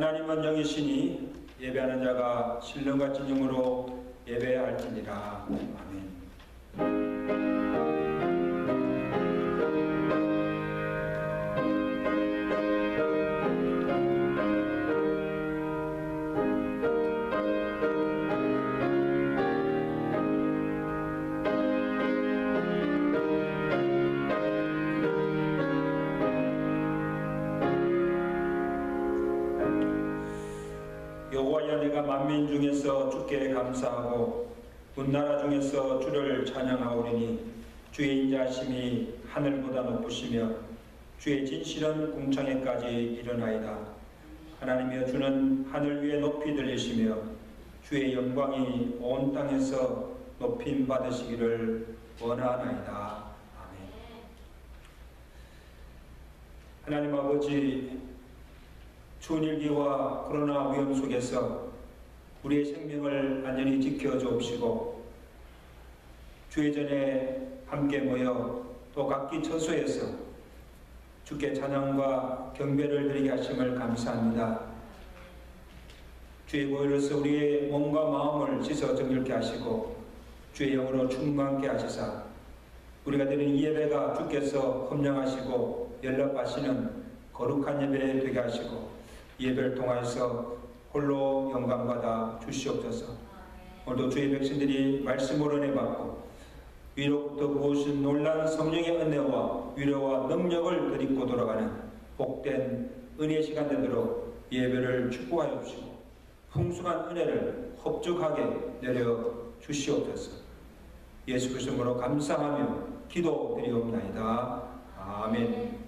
하나님은 영이시니 예배하는 자가 신령과 진정으로 예배할지니라. 아멘. 여호와여, 내가 만민 중에서 주께 감사하고 온 나라 중에서 주를 찬양하오리니 주의 인자하심이 하늘보다 높으시며 주의 진실은 궁창에까지 이르나이다. 하나님이여, 주는 하늘 위에 높이 들리시며 주의 영광이 온 땅에서 높임 받으시기를 원하나이다. 아멘. 하나님 아버지, 추운 일기와 코로나 위험 속에서 우리의 생명을 안전히 지켜주옵시고 주의 전에 함께 모여 또 각기 처소에서 주께 찬양과 경배를 드리게 하심을 감사합니다. 주의 보혈로서 우리의 몸과 마음을 씻어 정결케 하시고 주의 영으로 충만케 하시사 우리가 드리는 이 예배가 주께서 헌정하시고 연락하시는 거룩한 예배 되게 하시고 예배를 통하여서 홀로 영광받아 주시옵소서. 오늘도 주의 백성들이 말씀으로 은혜 받고 위로부터 부으신 놀라운 성령의 은혜와 위로와 능력을 드리고 돌아가는 복된 은혜의 시간 되도록 예배를 축복하여 주시고 풍성한 은혜를 흡족하게 내려 주시옵소서. 예수 그리스도 이름으로 감사하며 기도드리옵나이다. 아멘.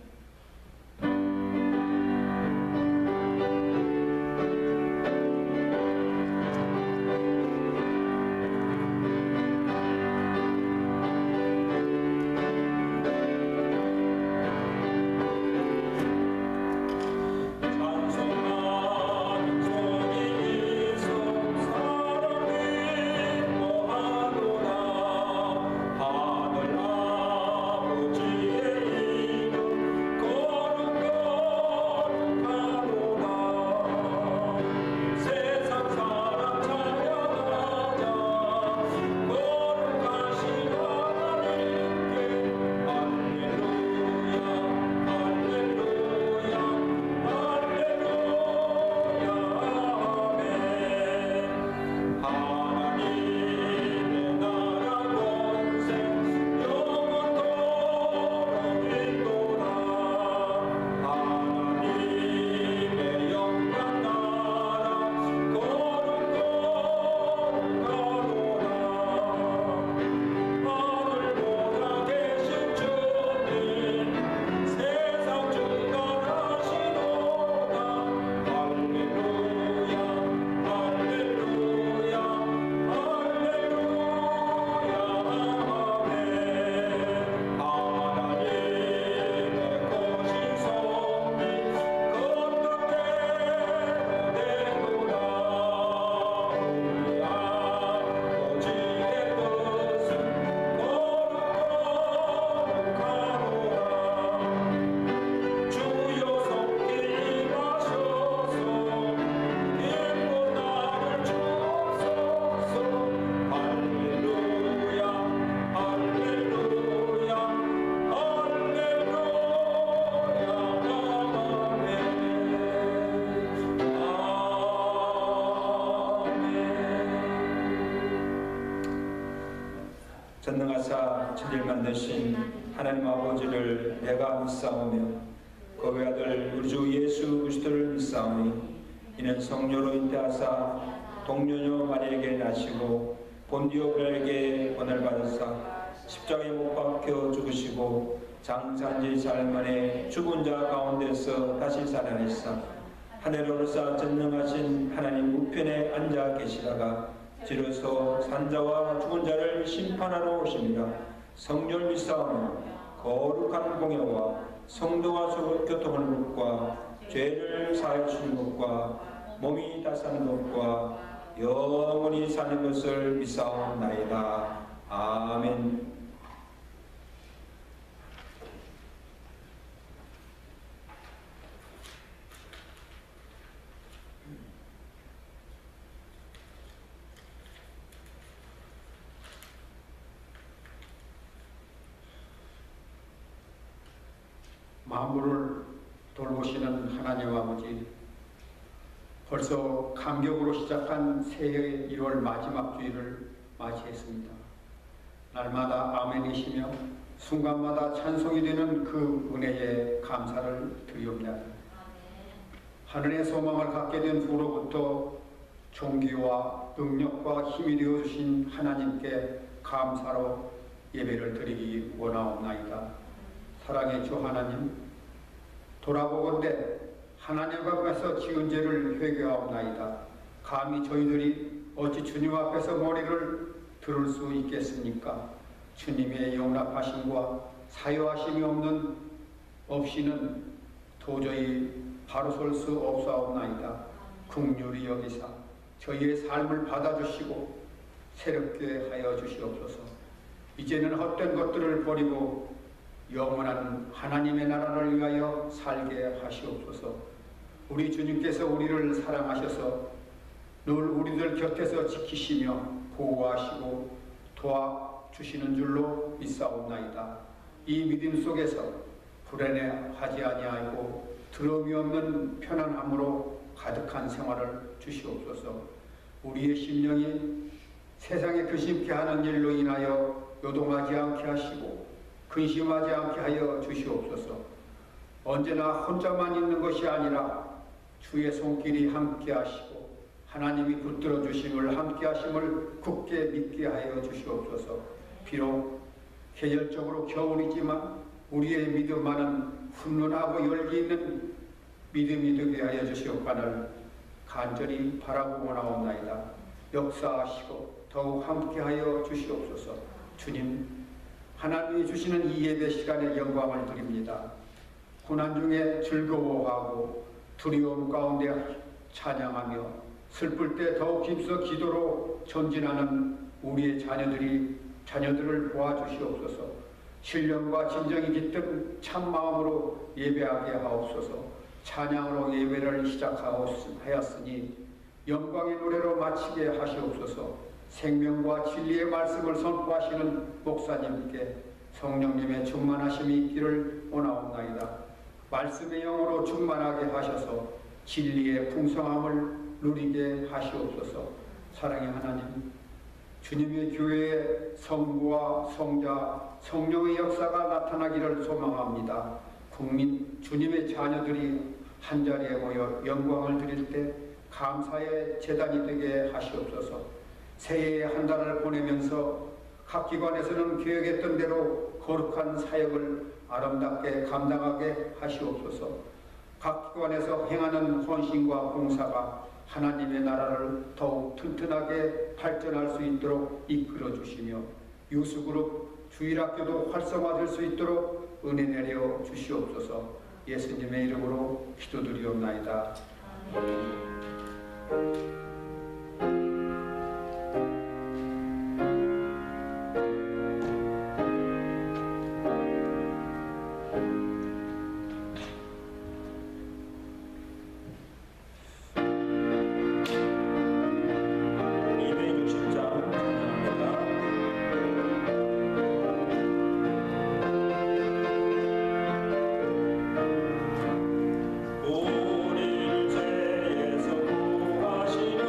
전능하사 천지를 만드신 하나님 아버지를 내가 믿사오며 그 외아들 우리 주 예수 그리스도를 믿사오니 이는 성령으로 잉태하사 동료녀 마리에게 나시고 본디오 빌라에게 권을 받으사 십자가에 못 박혀 죽으시고 장사한 지 사흘 만에 죽은 자 가운데서 다시 살아내사 하늘에 오르사 전능하신 하나님 우편에 앉아 계시다가 지로서 산자와 죽은 자를 심판하러 오십니다. 성령을 믿사오며 거룩한 공예와 성도와 교통하는 것과 죄를 사하여 주시는 것과 몸이 다 사는 것과 영원히 사는 것을 믿사옵나이다. 아멘. 만물을 돌보시는 하나님 아버지, 벌써 감격으로 시작한 새해의 1월 마지막 주일을 맞이했습니다. 날마다 아멘이시며 순간마다 찬송이 되는 그 은혜에 감사를 드리옵나이다. 하늘의 소망을 갖게 된 후로부터 종기와 능력과 힘이 되어주신 하나님께 감사로 예배를 드리기 원하옵나이다. 사랑의 주 하나님, 돌아보건대 하나님 앞에서 지은 죄를 회개하옵나이다. 감히 저희들이 어찌 주님 앞에서 머리를 들을 수 있겠습니까? 주님의 용납하심과 사유하심이 없이는 도저히 바로 설 수 없사옵나이다. 긍휼히 여기사 저희의 삶을 받아주시고 새롭게 하여 주시옵소서. 이제는 헛된 것들을 버리고 영원한 하나님의 나라를 위하여 살게 하시옵소서. 우리 주님께서 우리를 사랑하셔서 늘 우리들 곁에서 지키시며 보호하시고 도와주시는 줄로 믿사옵나이다. 이 믿음 속에서 불안해하지 아니하고 두려움이 없는 편안함으로 가득한 생활을 주시옵소서. 우리의 심령이 세상에 근심케 하는 일로 인하여 요동하지 않게 하시고 근심하지 않게 하여 주시옵소서. 언제나 혼자만 있는 것이 아니라 주의 손길이 함께 하시고 하나님이 붙들어 주심을 함께 하심을 굳게 믿게 하여 주시옵소서. 비록 계절적으로 겨울이지만 우리의 믿음만은 훈훈하고 열기 있는 믿음이 되게 하여 주시옵기를 간절히 바라고 원하옵나이다. 역사하시고 더욱 함께하여 주시옵소서. 주님, 하나님이 주시는 이 예배 시간에 영광을 드립니다. 고난 중에 즐거워하고 두려움 가운데 찬양하며 슬플 때 더욱 힘써 기도로 전진하는 우리의 자녀들을 도와주시옵소서. 신령과 진정이 깃든 참 마음으로 예배하게 하옵소서. 찬양으로 예배를 시작하였으니 영광의 노래로 마치게 하시옵소서. 생명과 진리의 말씀을 선포하시는 목사님께 성령님의 충만하심이 있기를 원하옵나이다. 말씀의 영으로 충만하게 하셔서 진리의 풍성함을 누리게 하시옵소서. 사랑의 하나님, 주님의 교회에 성부와 성자, 성령의 역사가 나타나기를 소망합니다. 국민, 주님의 자녀들이 한자리에 모여 영광을 드릴 때 감사의 제단이 되게 하시옵소서. 새해의 한 달을 보내면서 각 기관에서는 계획했던 대로 거룩한 사역을 아름답게 감당하게 하시옵소서. 각 기관에서 행하는 헌신과 봉사가 하나님의 나라를 더욱 튼튼하게 발전할 수 있도록 이끌어 주시며 유수그룹 주일학교도 활성화될 수 있도록 은혜 내려 주시옵소서. 예수님의 이름으로 기도드리옵나이다. 우리 죄에서 구하시는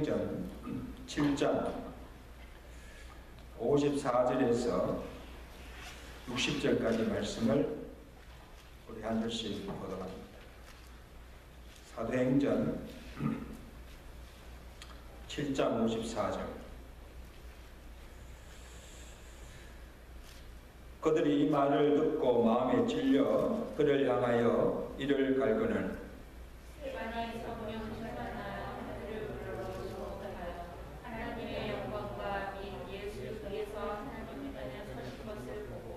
사도행전 7장 54절에서 60절까지 말씀을 우리 한 절씩 보도록 합니다. 사도행전 7장 54절. 그들이 이 말을 듣고 마음에 찔려 그를 향하여 이를 갈거늘 스데반이 성령 충만하여 그들을 불러 주목하여 하나님의 영광과 및 예수 그리스도 하나님의 편에 서신 것을 보고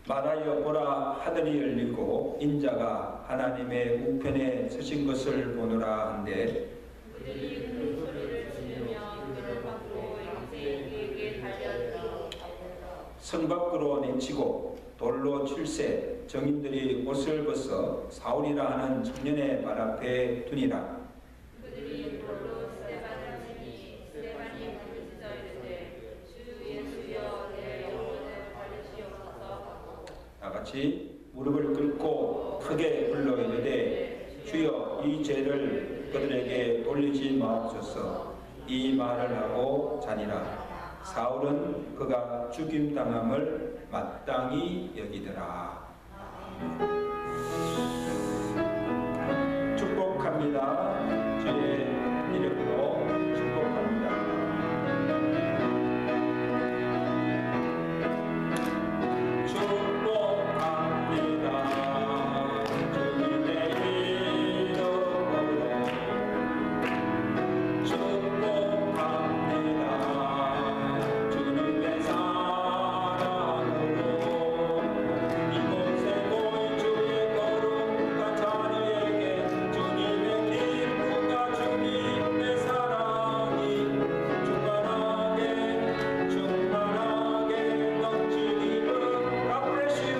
말하여 보라, 하늘이 열리고 인자가 하나님의 우편에 서신 것을 보노라 한데 그들이 큰 소리를 지르며 그를 받고 일제히 그에게 달려들어 성 밖으로 내치고 돌로 칠세 정인들이 옷을 벗어 사울이라 하는 청년의 발 앞에 두니라. 그들이 돌로 스데반을 치니 스데반이 부르짖어 이르되 주 예수여 내 영혼을 받으시옵소서 하고 다같이 무릎을 꿇고 크게 불러 이르되 주여 이 죄를 그들에게 돌리지 마옵소서. 이 말을 하고 자니라. 사울은 그가 죽임당함을 마땅히 여기더라. 축복합니다. 주의 이름으로 축복합니다. 축복합니다. 주님의 이름으로 축복합니다. 주님의 사랑으로 이곳에 모인 주의 거룩한 자녀에게 주님의 기쁨과 주님의 사랑이 충만하게 넘치기를. God bless you. God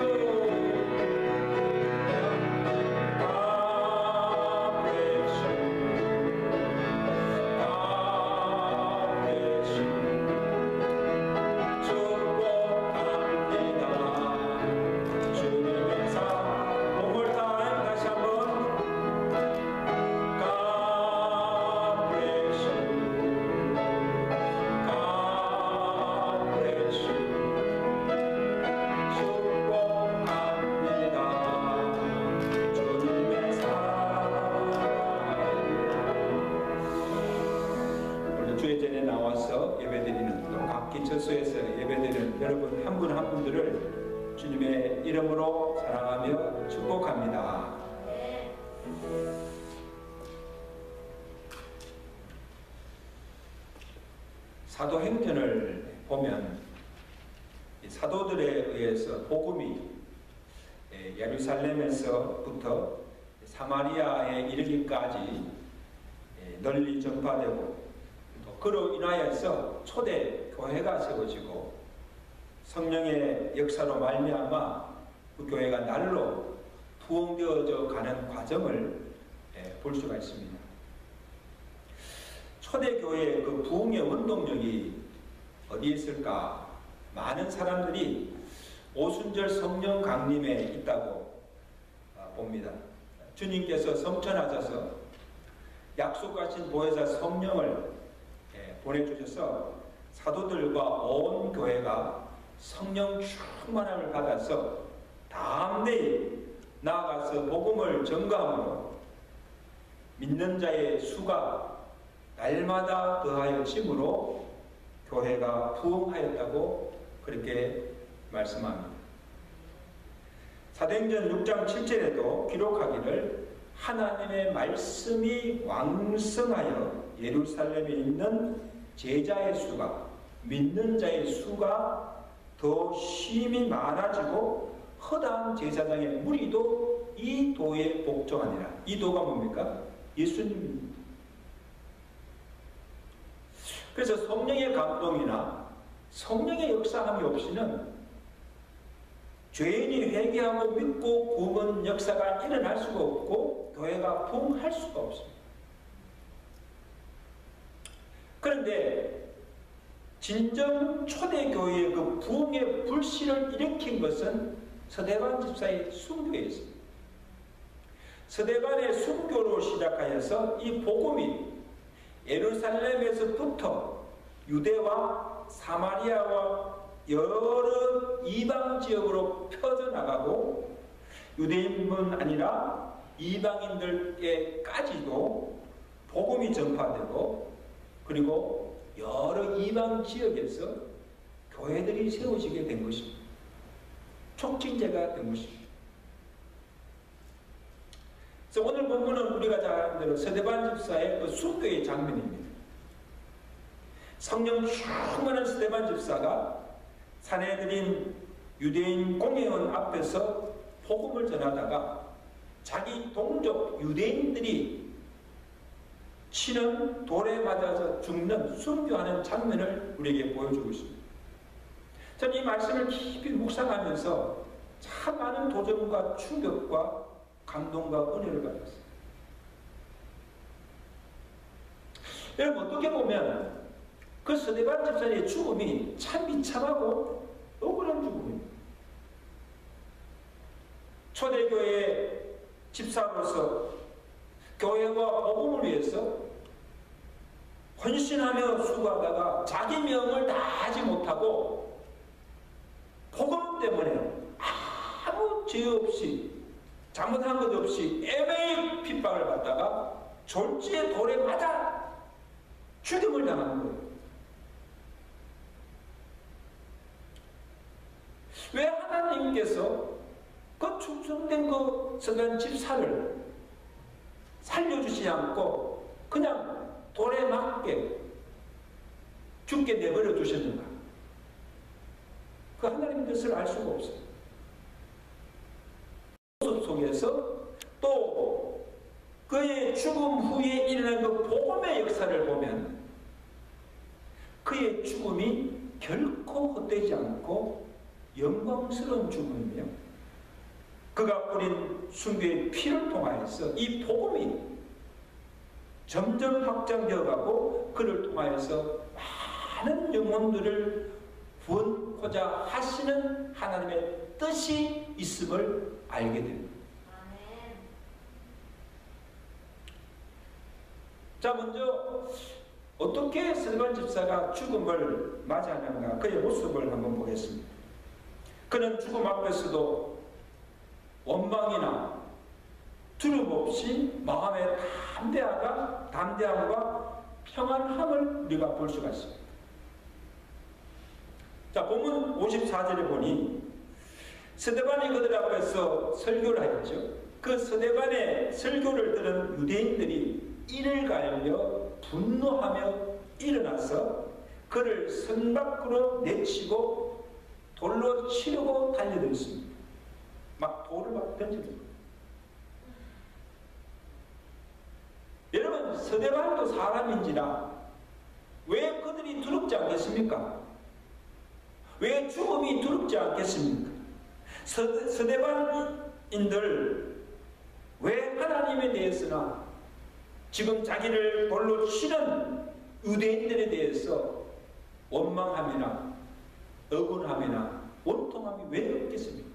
bless you. 축복합니다. 주님의 사랑. One more time. 다시 한번. God bless you. God bless you. 축복합니다. 주님의 사랑. 오늘 주의 전에 나와서 예배드리는 또 각 기초소에서 예배드리는 여러분 한 분 한 분들을 주님의 이름으로 사랑하며 축복합니다. 사도행전을 보면 이 사도들에 의해서 복음이 예루살렘에서부터 사마리아에 이르기까지 널리 전파되고 또 그로 인하여서 초대 교회가 세워지고 성령의 역사로 말미암아 그 교회가 날로 부흥되어져 가는 과정을 볼 수가 있습니다. 초대 교회의 그 부흥의 원동력이 어디에 있을까? 많은 사람들이 오순절 성령 강림에 있다고 봅니다. 주님께서 성천하셔서 약속하신 보혜사 성령을 보내주셔서 사도들과 온 교회가 성령 충만함을 받아서 담대히 나아가서 복음을 전가함으로 믿는 자의 수가 날마다 더하여짐으로 교회가 부흥하였다고 그렇게 말씀합니다. 사도행전 6장 7절에도 기록하기를 하나님의 말씀이 왕성하여 예루살렘에 있는 제자의 수가, 믿는 자의 수가 더 심히 많아지고 허다한 제사장의 무리도 이 도에 복종하니라. 이 도가 뭡니까? 예수님입니다. 그래서 성령의 감동이나 성령의 역사함이 없이는 죄인이 회개하고 믿고 구원 역사가 일어날 수가 없고 교회가 부흥할 수가 없습니다. 그런데 진정 초대교회의 그 부흥의 불씨를 일으킨 것은 서대반 집사의 순교에 있습니다. 서대반의 순교로 시작하여서 이 복음이 예루살렘에서부터 유대와 사마리아와 여러 이방 지역으로 펴져나가고 유대인뿐 아니라 이방인들께까지도 복음이 전파되고 그리고 여러 이방 지역에서 교회들이 세워지게 된 것입니다. 촉진제가 된 것입니다. 그래서 오늘 본문은 우리가 잘 아는 대로 스데반 집사의 그 순교의 장면입니다. 성령 충만한 스데반 집사가 산헤드린 유대인 공회원 앞에서 복음을 전하다가 자기 동족 유대인들이 치는 돌에 맞아서 죽는 순교하는 장면을 우리에게 보여주고 있습니다. 저는 이 말씀을 깊이 묵상하면서 참 많은 도전과 충격과 감동과 은혜를 받았어요. 여러분 어떻게 보면 그 스데반 집사의 죽음이 참 비참하고 억울한 죽음입니다. 초대교회 집사로서 교회와 복음을 위해서 헌신하며 수고하다가 자기 명을 다하지 못하고 복음 때문에 아무 죄 없이 잘못한 것 없이 애매히 핍박을 받다가 졸지에 돌에 맞아 죽임을 당하는 거예요. 왜 하나님께서 그 충성된 그 스데반 집사를 살려주지 않고 그냥 돌에 맞게 죽게 내버려 두셨는가? 그 하나님의 뜻을 알 수가 없어요. 모습 속에서 또 그의 죽음 후에 일어난 그 복음의 역사를 보면 그의 죽음이 결코 헛되지 않고 영광스러운 죽음이며 그가 뿌린 순교의 피를 통하여서 이 복음이 점점 확장되어 가고 그를 통하여서 많은 영혼들을 구원하고자 하시는 하나님의 뜻이 있음을 알게 됩니다. 자, 먼저 어떻게 스데반 집사가 죽음을 맞이하는가 그의 모습을 한번 보겠습니다. 그는 죽음 앞에서도 원망이나 두려움 없이 마음의 담대함과 평안함을 우리가 볼 수가 있습니다. 자, 본문 54절에 보니 스데반이 그들 앞에서 설교를 하였죠. 그 스데반의 설교를 들은 유대인들이 이를 갈려 분노하며 일어나서 그를 성 밖으로 내치고 돌로 치려고 달려들었습니다. 막 돌을 막 던져줍니다. 여러분 스데반도 사람인지라 왜 그들이 두렵지 않겠습니까? 왜 죽음이 두렵지 않겠습니까? 스데반인들 왜 하나님에 대해서나 지금 자기를 돌로 치는 유대인들에 대해서 원망함이나 억울함이나 원통함이 왜 없겠습니까?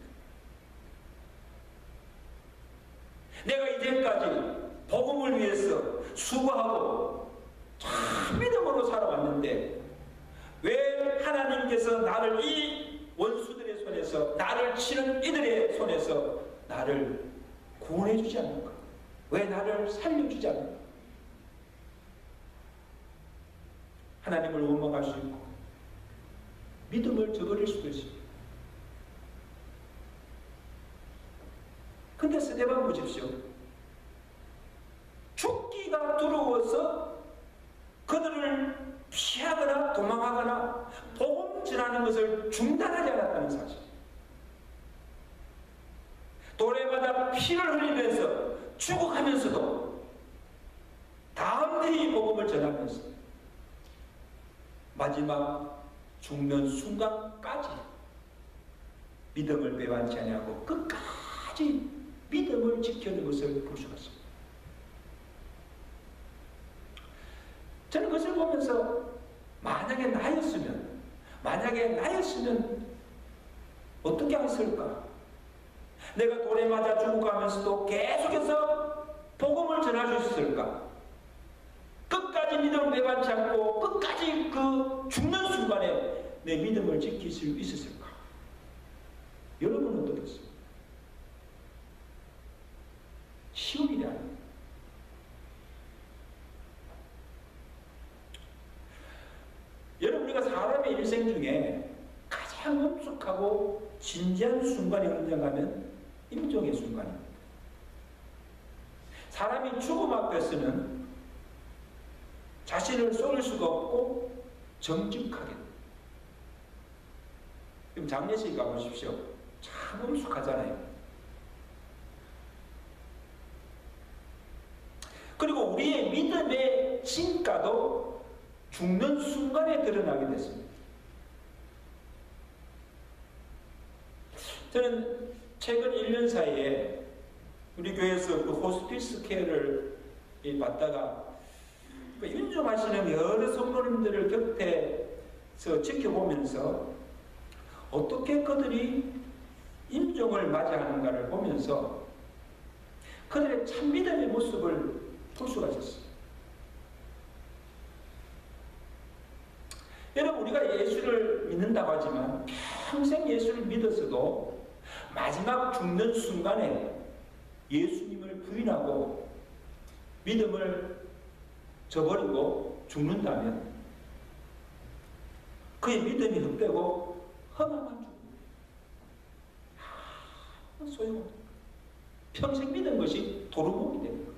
내가 이제까지 복음을 위해서 수고하고 참 믿음으로 살아왔는데 왜 하나님께서 나를 이 원수들의 손에서 나를 치는 이들의 손에서 나를 구원해 주지 않는가? 왜 나를 살려주지 않는가? 하나님을 원망할 수 있고 믿음을 저버릴 수도 있습니다. 근데 스데반 보십시오. 죽기가 두려워서 그들을 피하거나 도망하거나 복음 전하는 것을 중단하지 않았다는 사실. 돌에 맞아 피를 흘리면서 죽어가면서도 담대히 복음을 전하면서 마지막 죽는 순간까지 믿음을 배반치 아니하고 끝까지 믿음을 지키는 것을 볼 수가 있습니다. 저는 그것을 보면서 만약에 나였으면 어떻게 했을까? 내가 돌에 맞아 죽어가면서도 계속해서 복음을 전할 수 있을까? 끝까지 믿음을 믿음을 매반치 않고 끝까지 그 죽는 순간에 내 믿음을 지킬 수 있었을까? 여러분은 어떻겠어요? 쉬운 일이 아니에요. 여러분, 우리가 사람의 일생 중에 가장 엄숙하고 진지한 순간이 언젠가 하면 임종의 순간입니다. 사람이 죽음 앞에서는 자신을 쏠 수가 없고 정직하게. 그럼 장례식 가보십시오. 참 엄숙하잖아요. 그리고 우리의 믿음의 진가도 죽는 순간에 드러나게 됐습니다. 저는 최근 1년 사이에 우리 교회에서 그 호스피스 케어를 받다가 윤종하시는 여러 성도님들을 곁에서 지켜보면서 어떻게 그들이 임종을 맞이하는가를 보면서 그들의 참 믿음의 모습을 볼 수가 있었어요. 여러분, 우리가 예수를 믿는다고 하지만 평생 예수를 믿었어도 마지막 죽는 순간에 예수님을 부인하고 믿음을 저버리고 죽는다면 그의 믿음이 헛되고 허망한 죽음. 소용없다. 평생 믿은 것이 도루묵이 되는 거예요.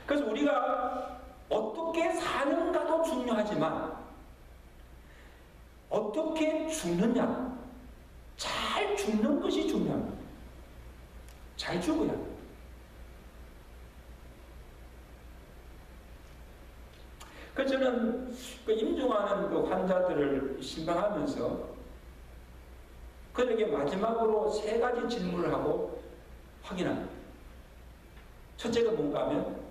그래서 우리가 어떻게 사는가도 중요하지만 어떻게 죽느냐, 잘 죽는 것이 중요합니다. 잘 죽어야 합니다. 그래서 저는 그 임종하는 그 환자들을 신방하면서 그들에게 마지막으로 3가지 질문을 하고 확인합니다. 첫째가 뭔가 하면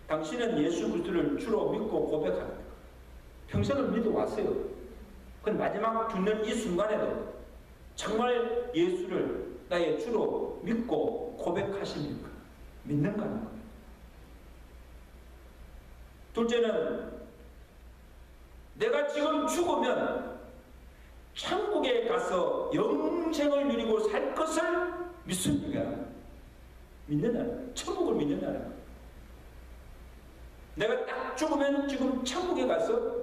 당신은 예수 그리스도를 주로 믿고 고백합니다. 평생을 믿어왔어요. 그런데 마지막 죽는 이 순간에도 정말 예수를 나의 주로 믿고 고백하십니까? 믿는가 하는 거예요. 둘째는 내가 지금 죽으면 천국에 가서 영생을 누리고 살 것을 믿습니까? 믿는다는 거예요. 천국을 믿는다는 거예요. 내가 딱 죽으면 지금 천국에 가서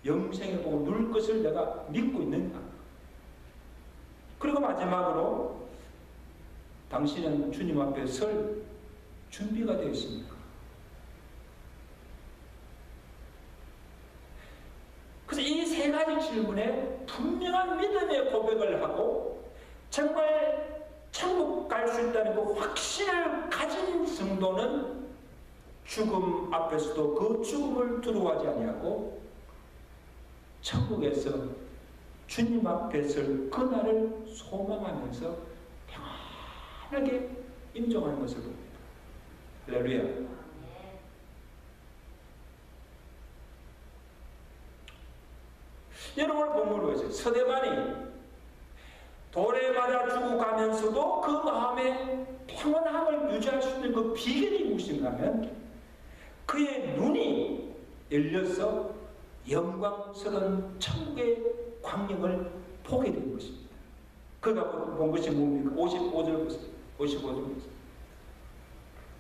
영생을 보고 누릴 것을 내가 믿고 있는가? 그리고 마지막으로 당신은 주님 앞에 설 준비가 되어 있습니까? 그래서 이 3가지 질문에 분명한 믿음의 고백을 하고 정말 천국 갈 수 있다는 그 확신을 가진 성도는 죽음 앞에서도 그 죽음을 두려워하지 아니하고 천국에서 주님 앞에 설 그날을 소망하면서 평안하게 임종하는 것을 봅니다. 할렐루야. 여러분 본문을 보세요. 서대반이 돌에 맞아 죽어가면서도 그 마음의 평안함을 유지할 수 있는 그 비결이 무엇인가 하면 그의 눈이 열려서 영광스러운 천국의 광경을 보게 된 것입니다. 그가 본 것이 뭡니까? 55절 보세요. 55절 보세요.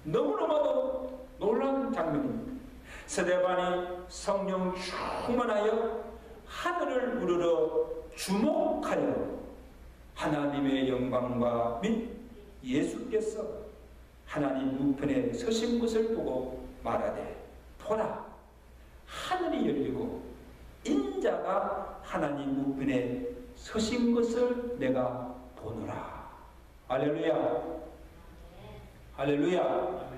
너무너무도 놀라운 장면입니다. 서대반이 성령 충만하여 하늘을 우러러 주목하여 하나님의 영광과 및 예수께서 하나님 우편에 서신 것을 보고 말하되 보라 하늘이 열리고 인자가 하나님 우편에 서신 것을 내가 보노라. 할렐루야. 할렐루야.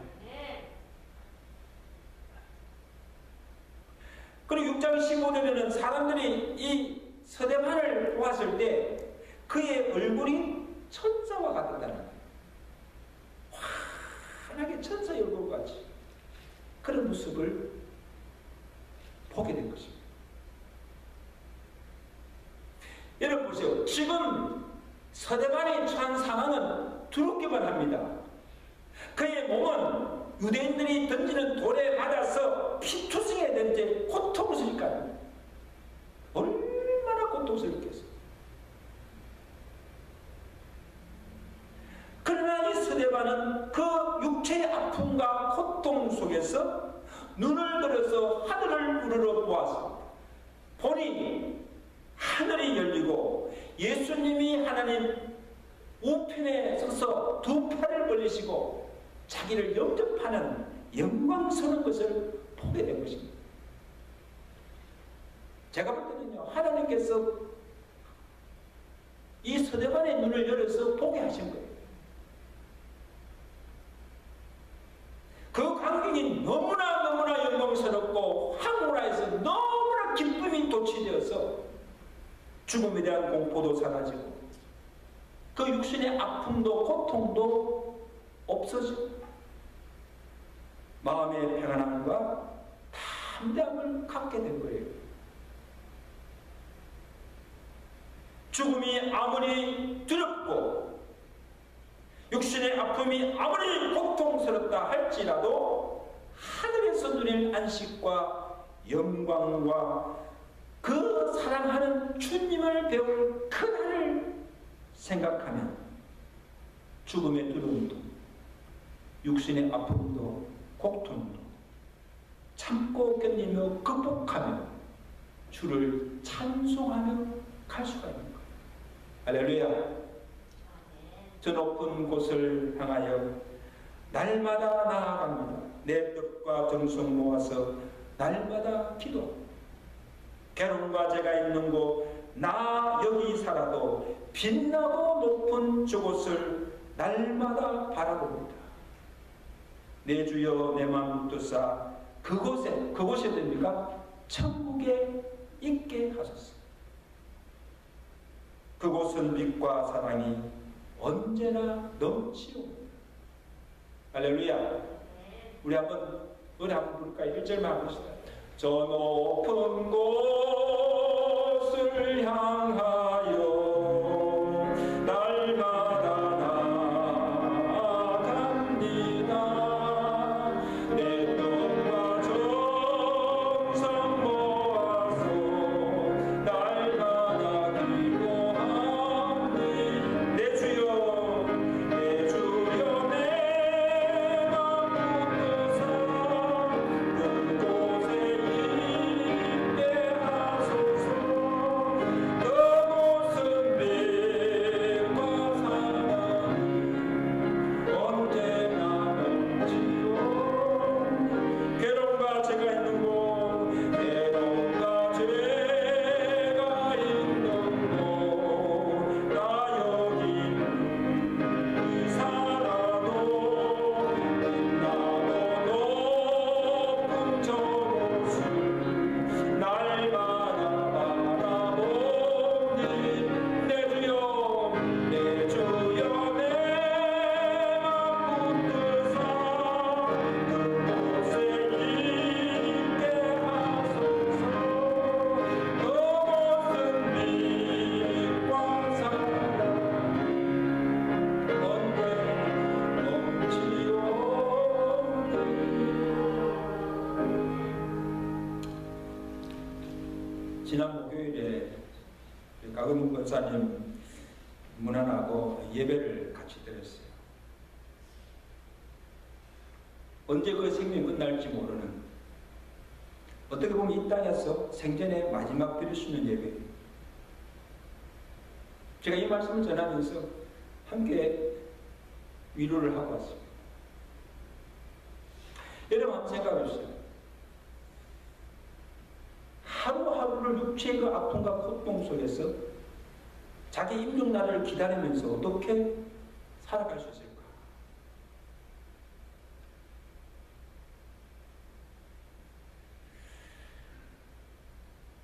그리고 6장 15절에는 사람들이 이 서대반을 보았을 때 그의 얼굴이 천사와 같았다는 거예요. 환하게 천사의 얼굴같이 그런 모습을 보게 된 것입니다. 여러분 보세요. 지금 서대반이 처한 상황은 두렵기만 합니다. 그의 몸은 유대인들이 던지는 돌에 맞아서 피투성이 되는지 고통스러울까요? 얼마나 고통스럽겠어요. 그러나 이 스데반은 그 육체의 아픔과 고통 속에서 눈을 들어서 하늘을 우러러 보았습니다. 보니 하늘이 열리고 예수님이 하나님 우편에 서서 두 팔을 벌리시고 자기를 영접하는 영광스러운 것을 보게 된 것입니다. 제가 볼 때는요, 하나님께서 이 스데반의 눈을 열어서 보게 하신 거예요. 그 광경이 너무나 영광스럽고 황홀해서 너무나 기쁨이 도취되어서 죽음에 대한 공포도 사라지고 그 육신의 아픔도 고통도 없어지고 마음의 평안함과 담대함을 갖게 된 거예요. 죽음이 아무리 두렵고 육신의 아픔이 아무리 고통스럽다 할지라도 하늘에서 누릴 안식과 영광과 그 사랑하는 주님을 배울 그날을 생각하면 죽음의 두려움도 육신의 아픔도 고통도 참고 견디며 극복하며 주를 찬송하며 갈 수가 있는 거예요. 할렐루야. 저 높은 곳을 향하여 날마다 나아갑니다. 내 뜻과 정성 모아서 날마다 기도. 괴로움과 죄가 있는 곳 나 여기 살아도 빛나고 높은 저곳을 날마다 바라봅니다. 내 주여 내 마음 뜻사 그곳에 됩니까? 천국에 있게 하소서. 그곳은 빛과 사랑이 언제나 넘치옵니다. 할렐루야. 우리 한번 노래 한번 부를까요? 1절만 부르시다. 저 높은 곳을 향하여 날마다 나아갑니다. 내 뜻과 정성 모아서 날마다 기도합니다. 내 주여 내 주여 내 마음 뜻사 그곳에 있게 하소서. 그곳은 빛과 사랑이 언제나 넘치오. 괴로움과 죄가 있는 곳 괴로움과 죄가 있는 곳 나 여기 살아도 빛나고 높은 저곳을 날마다 바라보니 내 주여 내 주여 내 마음 뜻사 그곳에 있게 하소서. 그곳은 빛과 사랑 언제나 넘치오니. 지난 목요일에 가금문 권사님 문안하고 예배를 같이 드렸어요. 언제 그 생명이 끝날지 모르는, 어떻게 보면 이 땅에서 생전에 마지막 드릴 수 있는 예배예요. 제가 이 말씀을 전하면서 함께 위로를 하고 왔습니다. 여러분 한번 생각해 주세요. 하루하루를 육체의 그 아픔과 고통 속에서 자기 임종날을 기다리면서 어떻게 살아갈 수 있을까?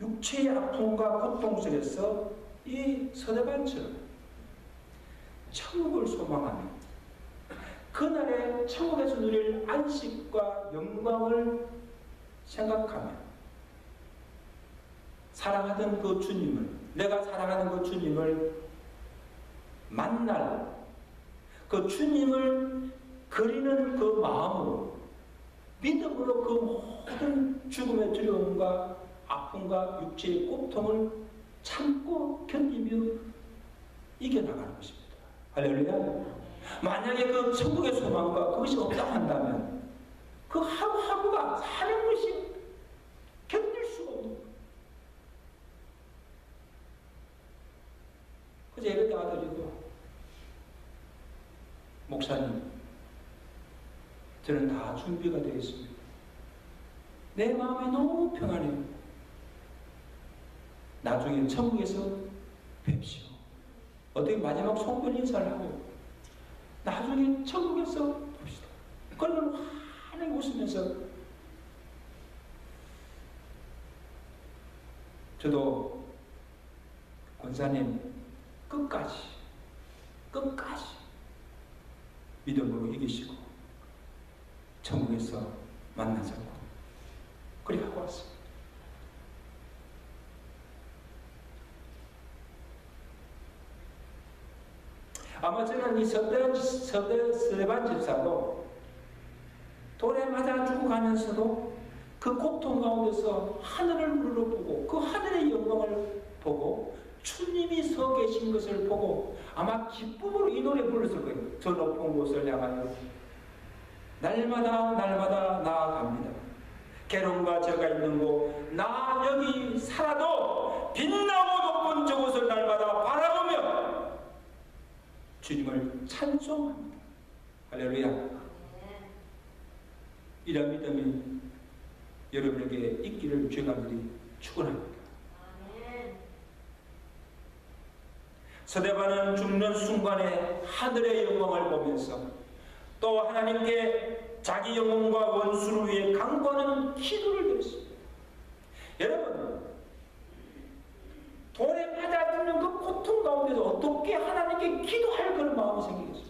육체의 아픔과 고통 속에서 이 스데반처럼 천국을 소망하며 그날에 천국에서 누릴 안식과 영광을 생각하며 사랑하던 그 주님을, 내가 사랑하는 그 주님을 만날 그 주님을 그리는 그 마음으로 믿음으로 그 모든 죽음의 두려움과 아픔과 육체의 고통을 참고 견디며 이겨나가는 것입니다. 할렐루야. 만약에 그 천국의 소망과 그것이 없다고 한다면 그 하루하루가 사는 것이 견딜 수가 없는 거예요. 그래서 예배 나와드리고, 목사님, 저는 다 준비가 되어 있습니다. 내 마음이 너무 평안해요. 나중에 천국에서 뵙시오. 어떻게 마지막 송별 인사를 하고 나중에 천국에서 봅시다. 그러면 환하게 웃으면서, 저도 권사님 끝까지 믿음으로 이기시고 천국에서 만나자고 그렇게 하고 왔습니다. 아마 저는 이 스데반 집사도 돌에 맞아 죽어가면서도 그 고통 가운데서 하늘을 물러보고 그 하늘의 영광을 보고 주님이 서 계신 것을 보고 아마 기쁨으로 이 노래 불렀을 거예요. 저 높은 곳을 향하여 날마다 나아갑니다. 괴로움과 저가 있는 곳, 나 여기 살아도 빛나고 높은 저곳을 날마다 바라보며 주님을 찬송합니다. 할렐루야. 이런 믿음이 여러분에게 있기를 주의 간절히 축원합니다. 스데반은 죽는 순간에 하늘의 영광을 보면서 또 하나님께 자기 영혼과 원수를 위해 강구하는 기도를 드렸습니다. 여러분, 돌에 맞아 죽는 그 고통 가운데서 어떻게 하나님께 기도할 그런 마음이 생기겠어요?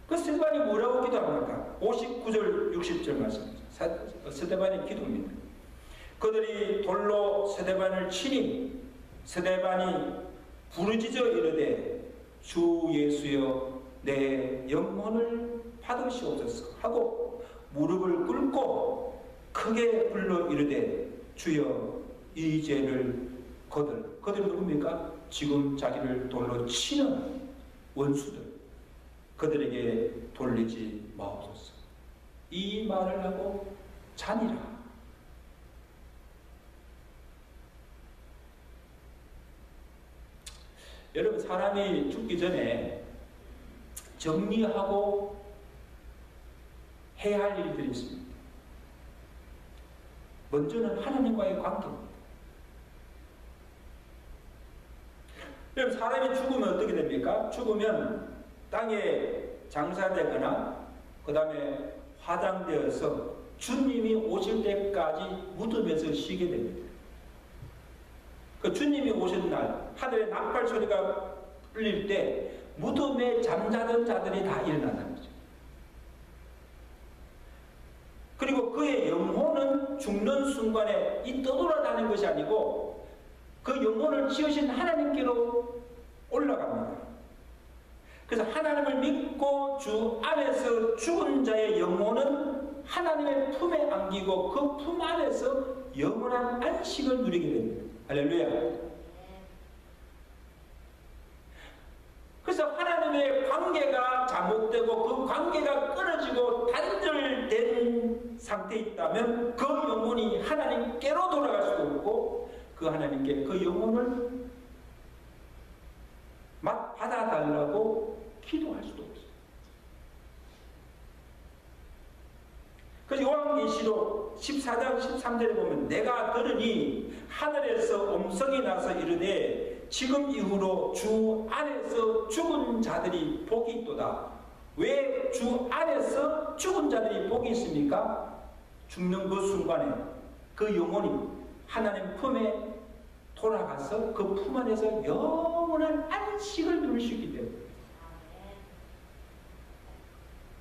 그 스데반이 뭐라고 기도합니까? 59절 60절 말씀입니다. 스데반의 기도입니다. 그들이 돌로 스데반을 치니 스데반이 부르짖어 이르되 주 예수여 내 영혼을 받으시옵소서 하고 무릎을 꿇고 크게 불러 이르되 주여 이 죄를 그들이 누굽니까? 지금 자기를 돌로 치는 원수들, 그들에게 돌리지 마옵소서. 이 말을 하고 자니라. 여러분, 사람이 죽기 전에 정리하고 해야 할 일들이 있습니다. 먼저는 하나님과의 관계입니다. 여러분, 사람이 죽으면 어떻게 됩니까? 죽으면 땅에 장사되거나 그 다음에 화장되어서 주님이 오실 때까지 무덤에서 쉬게 됩니다. 그 주님이 오신 날 하늘의 나팔 소리가 울릴 때 무덤에 잠자던 자들이 다 일어난다는 거죠. 그리고 그의 영혼은 죽는 순간에 이 떠돌아다니는 것이 아니고 그 영혼을 지으신 하나님께로 올라갑니다. 그래서 하나님을 믿고 주 안에서 죽은 자의 영혼은 하나님의 품에 안기고 그 품 안에서 영원한 안식을 누리게 됩니다. 할렐루야. 그래서 하나님의 관계가 잘못되고 그 관계가 끊어지고 단절된 상태에 있다면 그 영혼이 하나님께로 돌아갈 수도 없고 그 하나님께 그 영혼을 받아달라고 기도할 수도 없어요. 그래서 요한계시록 14장 13절에 보면 내가 들으니 하늘에서 음성이 나서 이르되 지금 이후로 주 안에서 죽은 자들이 복이 있도다. 왜 주 안에서 죽은 자들이 복이 있습니까? 죽는 그 순간에 그 영혼이 하나님 품에 돌아가서 그 품 안에서 영원한 안식을 누릴 수 있기 때문에.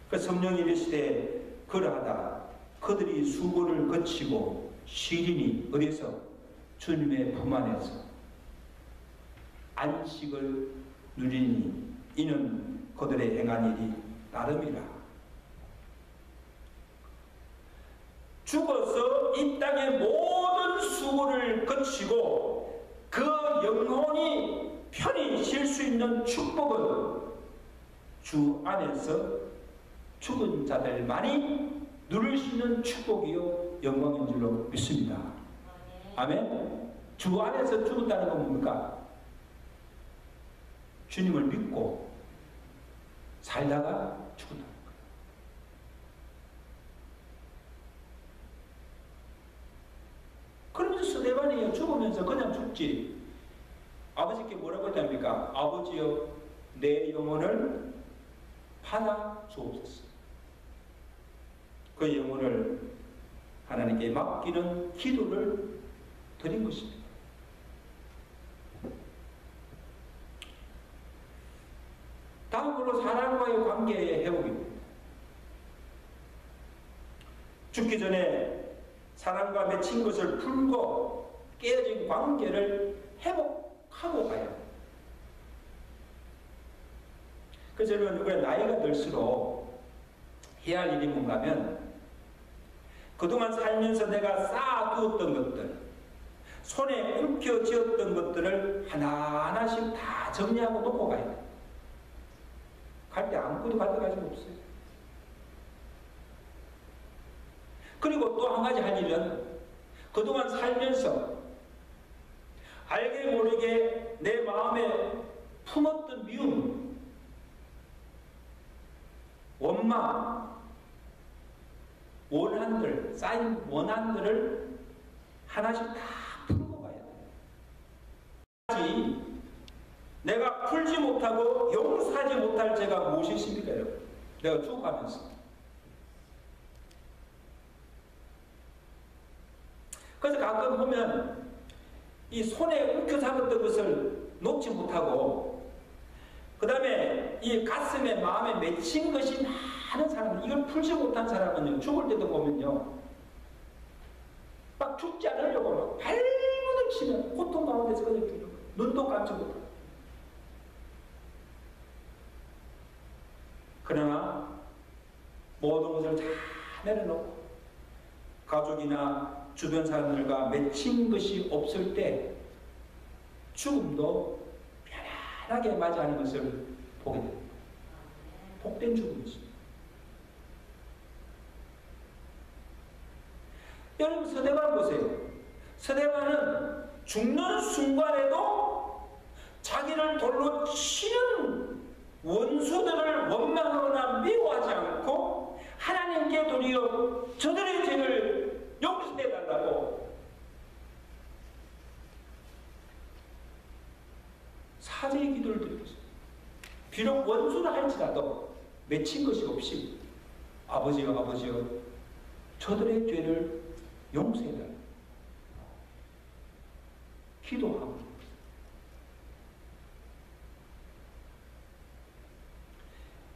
그 성령이 이르시되 그러하다 그들이 수고를 거치고 쉬리니 어디서? 주님의 품 안에서 안식을 누리니 이는 그들의 행한 일이 나름이라. 죽어서 이 땅의 모든 수고를 거치고 그 영혼이 편히 쉴 수 있는 축복은 주 안에서 죽은 자들만이 누릴 수 있는 축복이요 영광인 줄로 믿습니다. 아멘. 주 안에서 죽었다는 건 뭡니까? 주님을 믿고 살다가 죽었다는 거예요. 그러면서 스데반이 죽으면서 그냥 죽지. 아버지께 뭐라고 했답니까? 아버지여, 내 영혼을 받아 주옵소서. 그 영혼을 하나님께 맡기는 기도를 드린 것입니다. 다음으로 사람과의 관계의 회복입니다. 죽기 전에 사람과 맺힌 것을 풀고 깨어진 관계를 회복하고 가야 합니다. 그래서 여러분, 우리가 나이가 들수록 해야 할 일이 뭔가 하면 그동안 살면서 내가 쌓아두었던 것들, 손에 움켜쥐었던 것들을 하나하나씩 다 정리하고 놓고 가야 돼요. 갈 때 아무것도 가져갈 수 없어요. 그리고 또 한 가지 할 일은 그동안 살면서 알게 모르게 내 마음에 품었던 미움, 원망, 원한들, 쌓인 원한들을 하나씩 다 풀고 가야 돼요. 내가 풀지 못하고 용서하지 못할 죄가 무엇이 있습니까, 여러분? 내가 죽어가면서. 그래서 가끔 보면 이 손에 움켜 잡았던 것을 놓지 못하고 그 다음에 이 가슴에 마음에 맺힌 것이 많은 사람들, 이걸 풀지 못한 사람은요, 죽을 때도 보면요, 막 죽지 않으려고 막 발버둥 치면 고통 가운데서 그냥 죽는 거예요. 눈도 감지 못하고. 그러나 모든 것을 다 내려놓고 가족이나 주변 사람들과 맺힌 것이 없을 때 죽음도 편안하게 맞이하는 것을 보게 됩니다. 복된 죽음이죠. 여러분, 스데반 보세요. 스데반은 죽는 순간에도 자기를 돌로 치는 원수들을 원망하거나 미워하지 않고 하나님께 도리어 저들의 죄를 용서해달라고 사죄의 기도를 드리고 있습니다. 비록 원수를 할지라도 맺힌 것이 없이 아버지여, 아버지여, 저들의 죄를 용서해달라고 기도하고,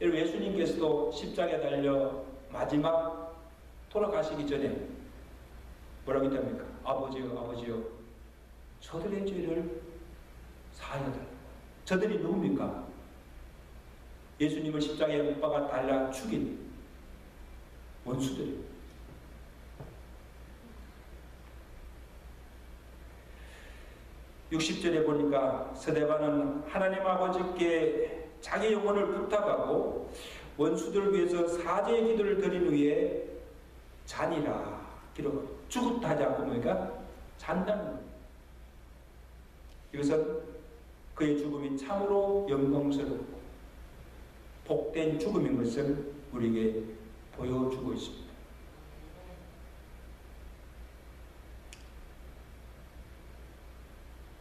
여러분, 예수님께서도 십자가에 달려 마지막 돌아가시기 전에 뭐라고 했답니까? 아버지여, 아버지여, 저들의 죄를 사하여달라고. 저들이 누굽니까? 예수님을 십자가에 못 박아 달라 죽인 원수들입니다. 60절에 보니까 스데반은 하나님 아버지께 자기 영혼을 부탁하고 원수들을 위해서 사죄의 기도를 드린 후에 잔이라 기록합니다. 죽었다 하지 않고 뭐니까 잔다는 겁니다. 이것은 그의 죽음이 참으로 영광스럽고 복된 죽음인 것을 우리에게 보여주고 있습니다.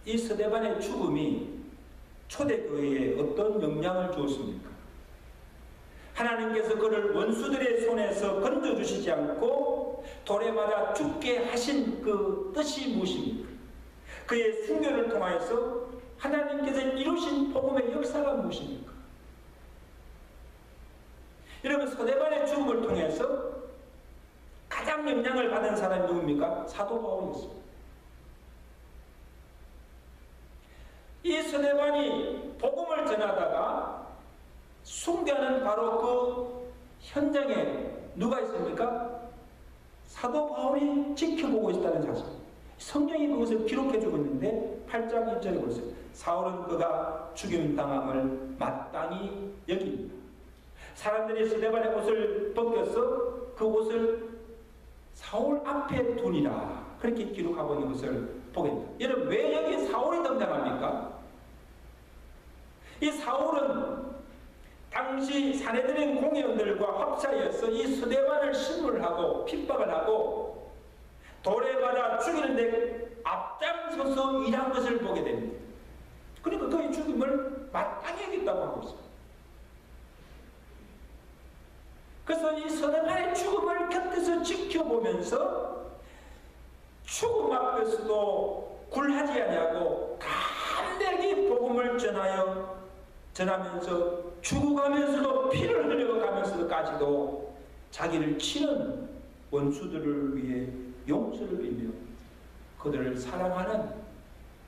이 스데반의 죽음이 초대교회에 어떤 영향을 주었습니까? 하나님께서 그를 원수들의 손에서 건져주시지 않고 돌에 맞아 죽게 하신 그 뜻이 무엇입니까? 그의 순교를 통하여서 하나님께서 이루신 복음의 역사가 무엇입니까? 여러분, 스데반의 죽음을 통해서 가장 영향을 받은 사람이 누굽니까? 사도 바울이었습니다. 이 스데반이 복음을 전하다가 숭배하는 바로 그 현장에 누가 있습니까? 사도 바울이 지켜보고 있다는 사실. 성경이 그것을 기록해주고 있는데 8장 1절에 보세요. 사울은 그가 죽임당함을 마땅히 여깁니다. 사람들이 스데반의 옷을 벗겨서 그 옷을 사울 앞에 두니라, 그렇게 기록하고 있는 것을 보게 됩니다. 여러분, 왜 여기 사울이 등장합니까? 이 사울은 당시 사내들인 공회원들과 합사해서 이 스데반을 신문을 하고 핍박을 하고 돌에 맞아 죽이는데 앞장서서 일한 것을 보게 됩니다. 그러니까 그의 죽임을 마땅히 여겼다고 하고 있습니다. 그래서 이 스데반의 죽음을 곁에서 지켜보면서 죽음 앞에서도 굴하지 아니하고 담대하게 복음을 전하면서 죽어가면서도 피를 흘려가면서까지도 자기를 치는 원수들을 위해 용서를 빌며 그들을 사랑하는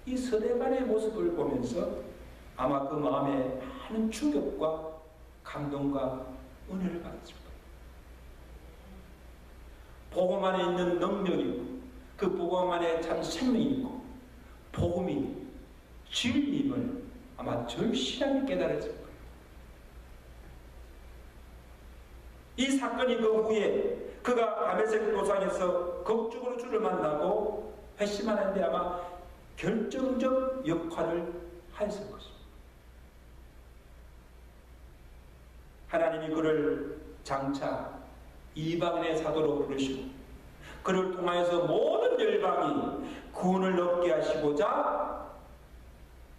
이 스데반의 모습을 보면서 아마 그 마음에 많은 충격과 감동과 은혜를 받았을 거예요. 복음 안에 있는 능력이 있고 그 복음 안에 참 생명이 있고 복음이 진리임을 아마 절실하게 깨달았을 거예요. 이 사건이 그 후에 그가 다메섹 도상에서 극적으로 주를 만나고 회심하는데 아마 결정적 역할을 하였을 것입니다. 하나님이 그를 장차 이방인의 사도로 부르시고 그를 통하여서 모든 열방이 구원을 얻게 하시고자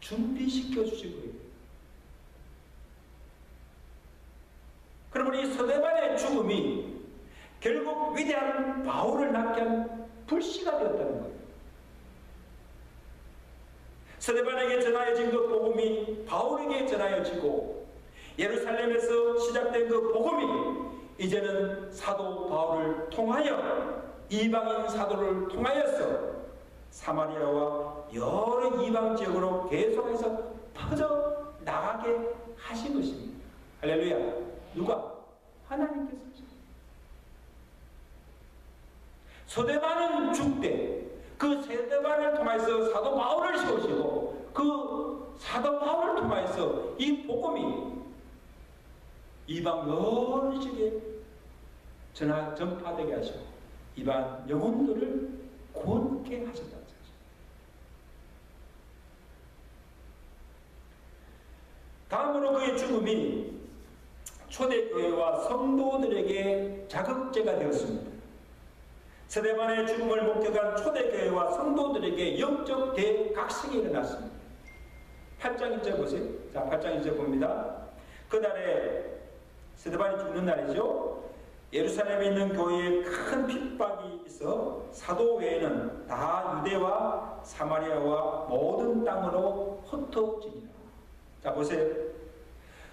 준비시켜 주신 거예요. 그러면 이 스데반의 죽음이 결국 위대한 바울을 낳게 한 불씨가 되었다는 거예요. 스데반에게 전하여진 그 복음이 바울에게 전하여지고 예루살렘에서 시작된 그 복음이 이제는 사도 바울을 통하여 이방인 사도를 통하여서 사마리아와 여러 이방 지역으로 계속해서 퍼져 나가게 하신 것입니다. 할렐루야. 누가? 하나님께서. 스데반은 죽되 그 스데반을 통해서 사도 바울을 세우시고 그 사도 바울을 통해서 이 복음이 이방 여러 지역에 전파되게 하시고 이방 영혼들을 구원케 하셨다는 사실. 다음으로 그의 죽음이 초대교회와 성도들에게 자극제가 되었습니다. 스데반의 죽음을 목격한 초대교회와 성도들에게 영적 대각성이 일어났습니다. 8장 1절 보세요. 자, 8장 1절 봅니다. 그날에 스데반이 죽는 날이죠. 예루살렘에 있는 교회에 큰 핍박이 있어 사도 외에는 다 유대와 사마리아와 모든 땅으로 흩어지니라. 자, 보세요.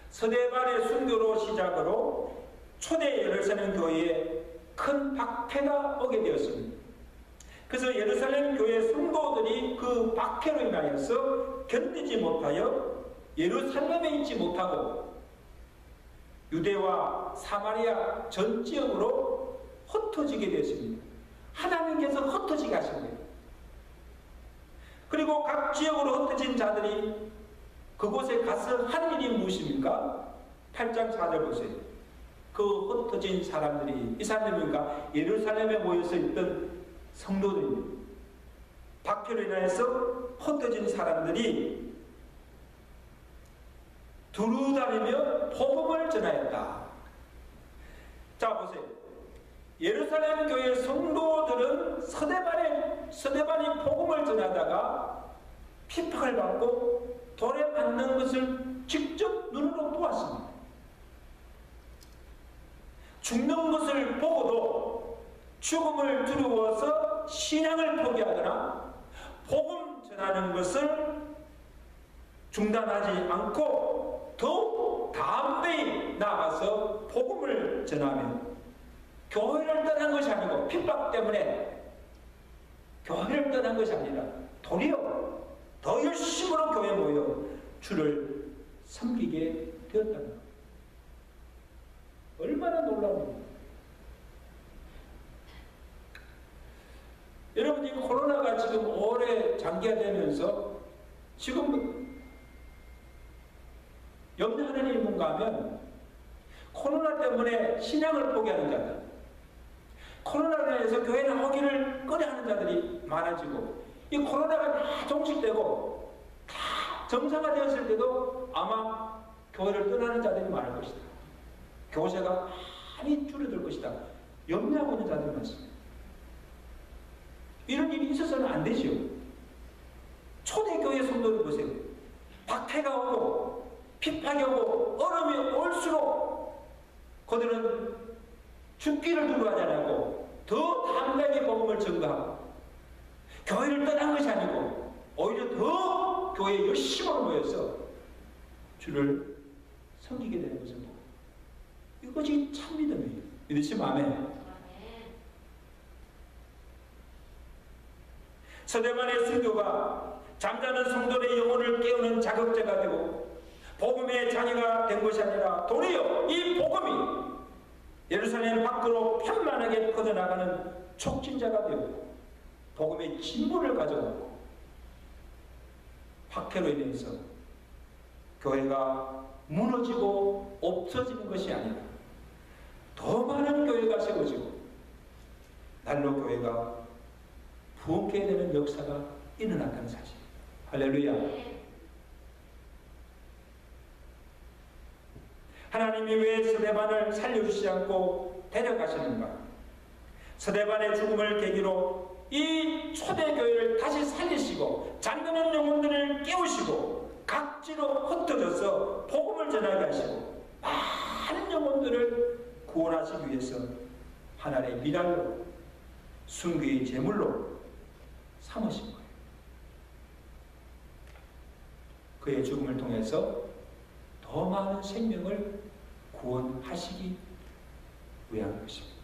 스데반의 순교로 시작으로 초대 예루살렘 교회에 큰 박해가 오게 되었습니다. 그래서 예루살렘 교회 성도들이 그 박해로 인하여서 견디지 못하여 예루살렘에 있지 못하고 유대와 사마리아 전 지역으로 흩어지게 되었습니다. 하나님께서 흩어지게 하신 거예요. 그리고 각 지역으로 흩어진 자들이 그곳에 가서 한 일이 무엇입니까? 8장 4절 보세요. 그 흩어진 사람들이, 이 사람들입니까? 예루살렘에 모여서 있던 성도들입니다. 박해로 인해서 흩어진 사람들이 두루다니며 복음을 전하였다. 자, 보세요. 예루살렘 교회 성도들은 스데반이 복음을 전하다가 핍박을 받고 돌에 맞는 것을 직접 눈으로 보았습니다. 죽는 것을 보고도 죽음을 두려워서 신앙을 포기하거나 복음 전하는 것을 중단하지 않고 더욱 담대히 나아가서 복음을 전하며 교회를 떠난 것이 아니고 핍박 때문에 교회를 떠난 것이 아니라 도리어 더 열심으로 교회에 모여 주를 섬기게 되었다는 것. 얼마나 놀라운. 여러분, 이 코로나가 지금 오래 장기화되면서 지금 염려하는 일이 뭔가 하면 코로나 때문에 신앙을 포기하는 자들, 코로나로 인해서 교회 나오기를 꺼려하는 자들이 많아지고, 이 코로나가 다 종식되고 다 정상화되었을 때도 아마 교회를 떠나는 자들이 많을 것이다. 교세가 많이 줄어들 것이다. 염려하고 있는 자들이 많습니다. 이런 일이 있어서는 안 되지요. 초대교회 성도를 보세요. 박해가 오고 핍박이 오고 어려움이 올수록 그들은 죽기를 두려워하지 않고 더 담대하게 복음을 전가하고, 교회를 떠난 것이 아니고 오히려 더 교회에 열심으로 모여서 주를 섬기게 되는 것을 보고, 이것이 참 믿음이에요. 믿으시면 아멘. 서대만의 순교가 잠자는 성도의 영혼을 깨우는 자극제가 되고 복음의 장애가 된 것이 아니라 도리어 이 복음이 예루살렘 밖으로 편만하게 퍼져나가는 촉진자가 되고 복음의 진보를 가져가고, 박해로 인해서 교회가 무너지고 없어지는 것이 아니라 더 많은 교회가 세워지고 날로 교회가 부흥케 되는 역사가 일어났다는 사실. 할렐루야. 하나님이 왜 스데반을 살려주시지 않고 데려가시는가? 스데반의 죽음을 계기로 이 초대교회를 다시 살리시고 잠드는 영혼들을 깨우시고 각지로 흩어져서 복음을 전하게 하시고 많은 영혼들을 구원하시기 위해서 하나님의 미랄로 순교의 제물로 삼으신 거예요. 그의 죽음을 통해서 더 많은 생명을 구원하시기 위한 것입니다.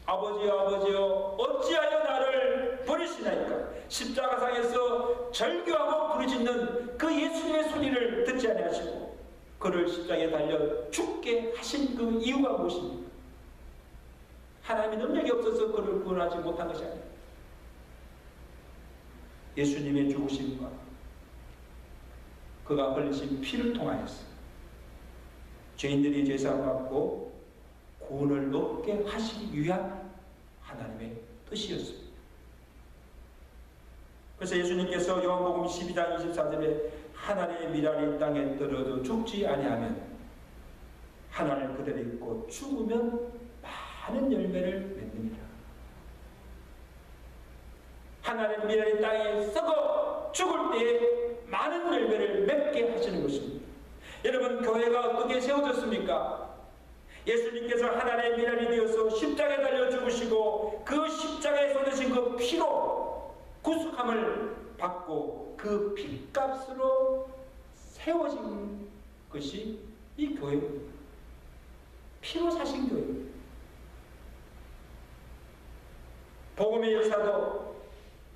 아버지여, 아버지여, 어찌하여 나를 버리시나이까? 십자가상에서 절규하고 부르짖는 그 예수님의 소리를 듣지 아니하시고 그를 십자가에 달려 죽게 하신 그 이유가 무엇입니까? 하나님의 능력이 없어서 그를 구원하지 못한 것이 아니에요. 예수님의 죽으심과 그가 흘리신 피를 통하여서 죄인들이 죄사함 받고 구원을 얻게 하시기 위한 하나님의 뜻이었습니다. 그래서 예수님께서 요한복음 12장 24절에 하나님의 미랄이 땅에 떨어져 죽지 아니하면 하나님을 그대로 있고 죽으면 많은 열매를 맺느니라. 하나님의 미랄이 땅에 썩어 죽을 때에 많은 열매를 맺게 하시는 것입니다. 여러분, 교회가 어떻게 세워졌습니까? 예수님께서 하나님의 미랄이 되어서 십자가에 달려 죽으시고 그 십자가에 쏟으신 그 피로 구속함을 받고 그 핏값으로 세워진 것이 이 교회입니다. 피로 사신 교회입니다. 복음의 역사도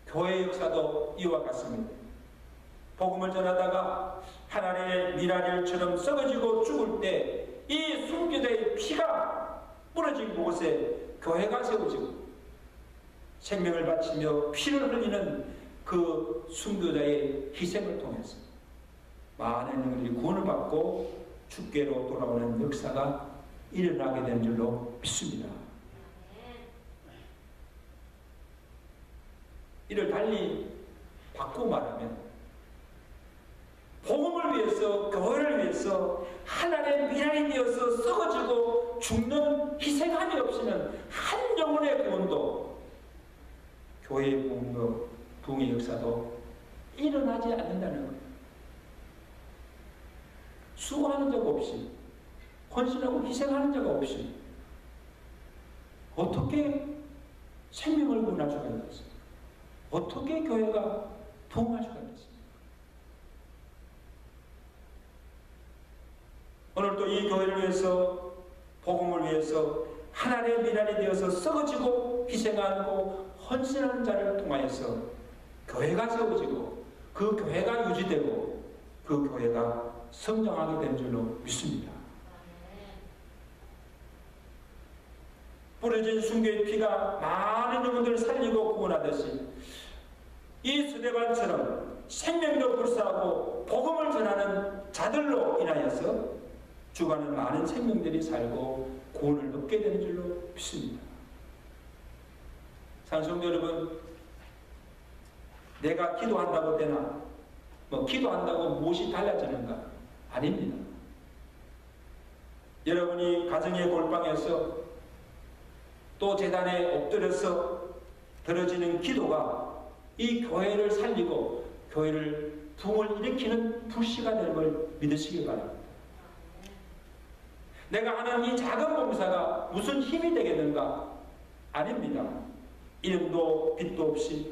교회의 역사도 이와 같습니다. 복음을 전하다가 하나님의 미랄일처럼 썩어지고 죽을 때 이 순교자의 피가 부러진 곳에 교회가 세워지고 생명을 바치며 피를 흘리는 그 순교자의 희생을 통해서 많은 영혼들이 구원을 받고 주께로 돌아오는 역사가 일어나게 되는 줄로 믿습니다. 이를 달리 바꾸고 말하면 복음을 위해서, 교회를 위해서 하나님의 미랄이 되어서 썩어지고 죽는 희생함이 없이는 한 영혼의 구원도 교회의 부흥의 역사도 일어나지 않는다는 거예요. 수고하는 자가 없이, 헌신하고 희생하는 자가 없이 어떻게 생명을 구원할 수가 있겠습니까? 어떻게 교회가 부흥할 수가 있겠습니까? 오늘도 이 교회를 위해서, 복음을 위해서 하나님의 미랄이 되어서 썩어지고 희생하고 헌신하는 자를 통하여서 교회가 세워지고 그 교회가 유지되고 그 교회가 성장하게 된 줄로 믿습니다. 뿌려진 순교의 피가 많은 영혼들을 살리고 구원하듯이 이 스데반처럼 생명도 불사하고 복음을 전하는 자들로 인하여서 죽어가는 많은 생명들이 살고 구원을 얻게 되는 줄로 믿습니다. 산성도 여러분, 내가 기도한다고 되나? 기도한다고 무엇이 달라지는가? 아닙니다. 여러분이 가정의 골방에서 또 제단에 엎드려서 들어지는 기도가 이 교회를 살리고 교회를 붕을 일으키는 불씨가 되는 걸 믿으시기 바랍니다. 내가 하는 이 작은 봉사가 무슨 힘이 되겠는가? 아닙니다. 이름도 빛도 없이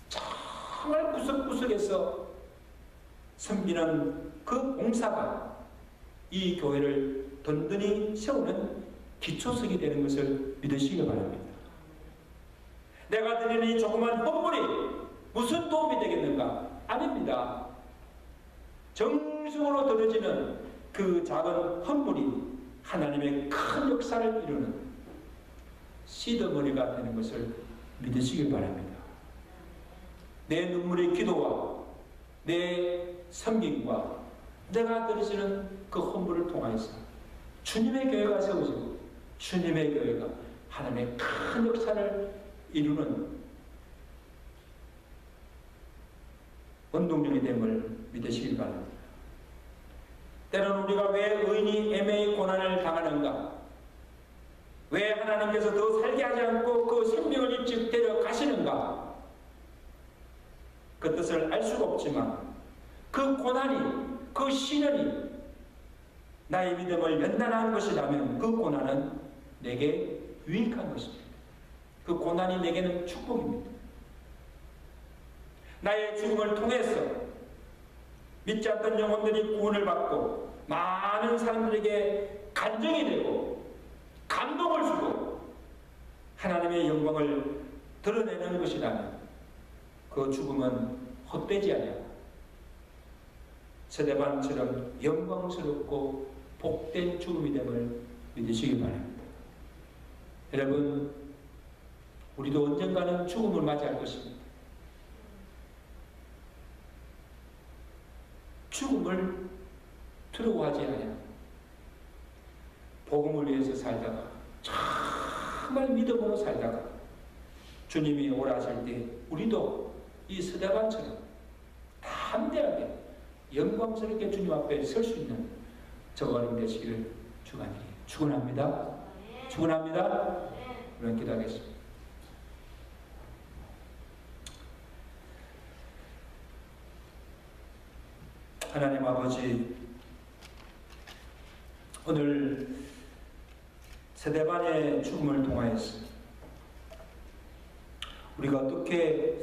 정말 구석구석에서 섬기는 그 봉사가 이 교회를 든든히 세우는 기초석이 되는 것을 믿으시기 바랍니다. 내가 드리는 이 조그만 헌물이 무슨 도움이 되겠는가? 아닙니다. 정성으로 들어지는 그 작은 헌물이 하나님의 큰 역사를 이루는 씨드머리가 되는 것을 믿으시기 바랍니다. 내 눈물의 기도와 내 섬김과 내가 드리시는 그 헌물을 통하여서 주님의 교회가 세워지고 주님의 교회가 하나님의 큰 역사를 이루는 원동력이 됨을 믿으시기 바랍니다. 때로는 우리가 왜 의인이 애매히 고난을 당하는가? 왜 하나님께서 더 살게 하지 않고 그 생명을 일찍 데려가시는가? 그 뜻을 알 수가 없지만 그 고난이, 그 시련이 나의 믿음을 연단한 것이라면 그 고난은 내게 유익한 것입니다. 그 고난이 내게는 축복입니다. 나의 죽음을 통해서 믿지 않던 영혼들이 구원을 받고 많은 사람들에게 간증이 되고 감동을 주고 하나님의 영광을 드러내는 것이라면 그 죽음은 헛되지 않냐. 스데반처럼 영광스럽고 복된 죽음이 됨을 믿으시기 바랍니다. 여러분, 우리도 언젠가는 죽음을 맞이할 것입니다. 죽음을 두려워하지 않아요. 복음을 위해서 살다가 정말 믿음으로 살다가 주님이 오라 하실 때 우리도 이 스데반처럼 담대하게 영광스럽게 주님 앞에 설 수 있는 저가 되시기를 축원합니다. 축원합니다. 우리는 기도하겠습니다. 하나님 아버지, 오늘 스데반의 죽음을 통하여서 우리가 어떻게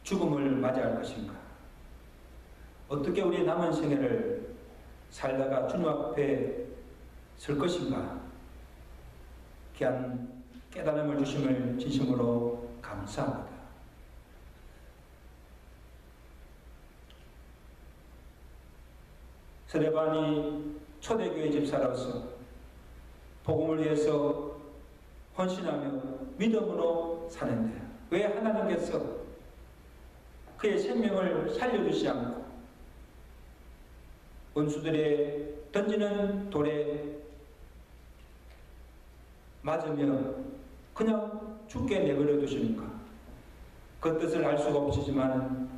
죽음을 맞이할 것인가? 어떻게 우리 남은 생애를 살다가 주님 앞에 설 것인가? 귀한 깨달음을 주심을 진심으로 감사합니다. 스데반이 초대교회 집사로서 복음을 위해서 헌신하며 믿음으로 사는데 왜 하나님께서 그의 생명을 살려주지 않고 원수들의 던지는 돌에 맞으며 그냥 죽게 내버려 두시는가? 그 뜻을 알 수가 없지만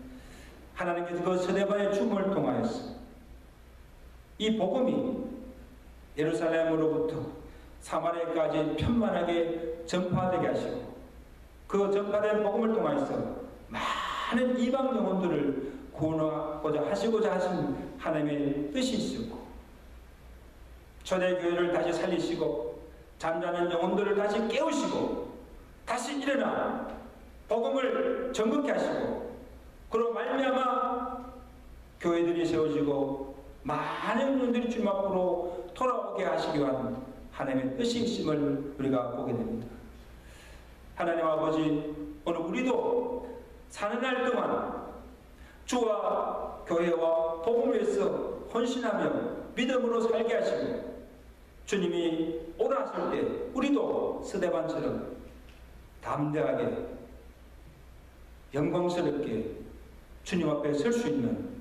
하나님께서 그 스데반의 죽음을 통하여서 이 복음이 예루살렘으로부터 사마리아까지 편만하게 전파되게 하시고 그 전파된 복음을 통해서 많은 이방 영혼들을 구원하고자 하시고자 하신 하나님의 뜻이 있었고 초대교회를 다시 살리시고 잠자는 영혼들을 다시 깨우시고 다시 일어나 복음을 정극케 하시고 그로 말미암아 교회들이 세워지고 많은 분들이 주님 앞으로 돌아오게 하시기 위한 하나님의 뜻이 있음을 우리가 보게 됩니다. 하나님 아버지, 오늘 우리도 사는 날 동안 주와 교회와 복음을 위해서 헌신하며 믿음으로 살게 하시고 주님이 오라 하실 때 우리도 스데반처럼 담대하게 영광스럽게 주님 앞에 설 수 있는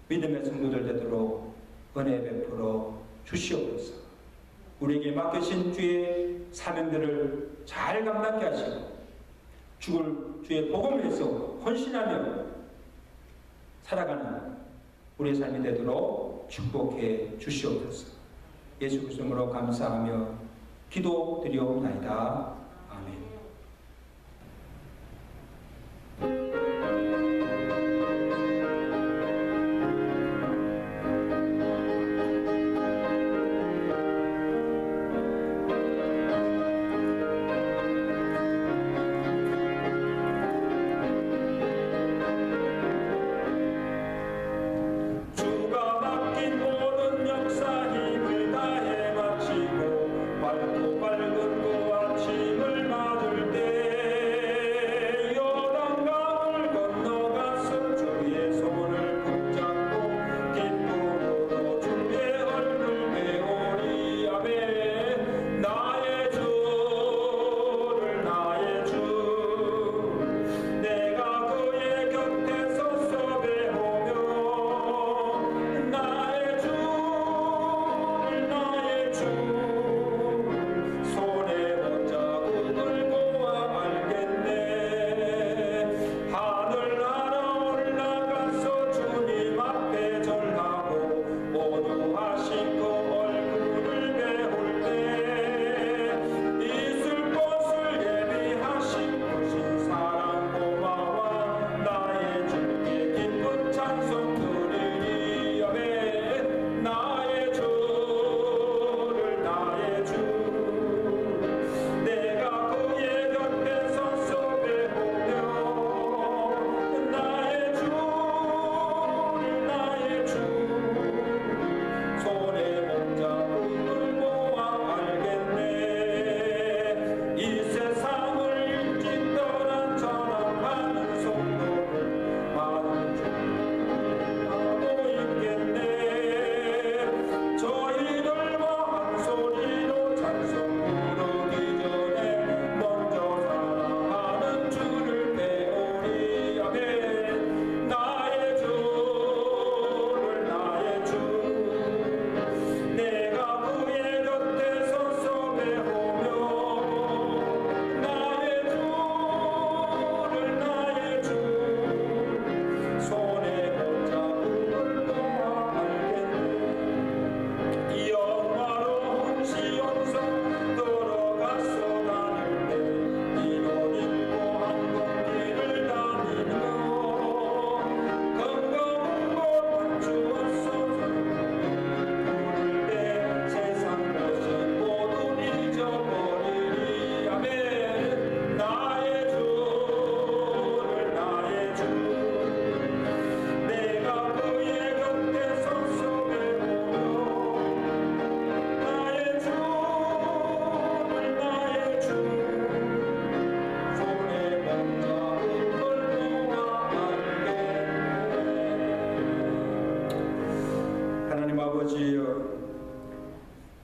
믿음의 성도들 되도록 은혜 베풀어 주시옵소서. 우리에게 맡겨진 주의 사명들을 잘 감당케 하시고 죽을 주의 복음을 위해서 헌신하며 살아가는 우리의 삶이 되도록 축복해 주시옵소서. 예수 그리스도로 감사하며 기도드리옵나이다. 아멘.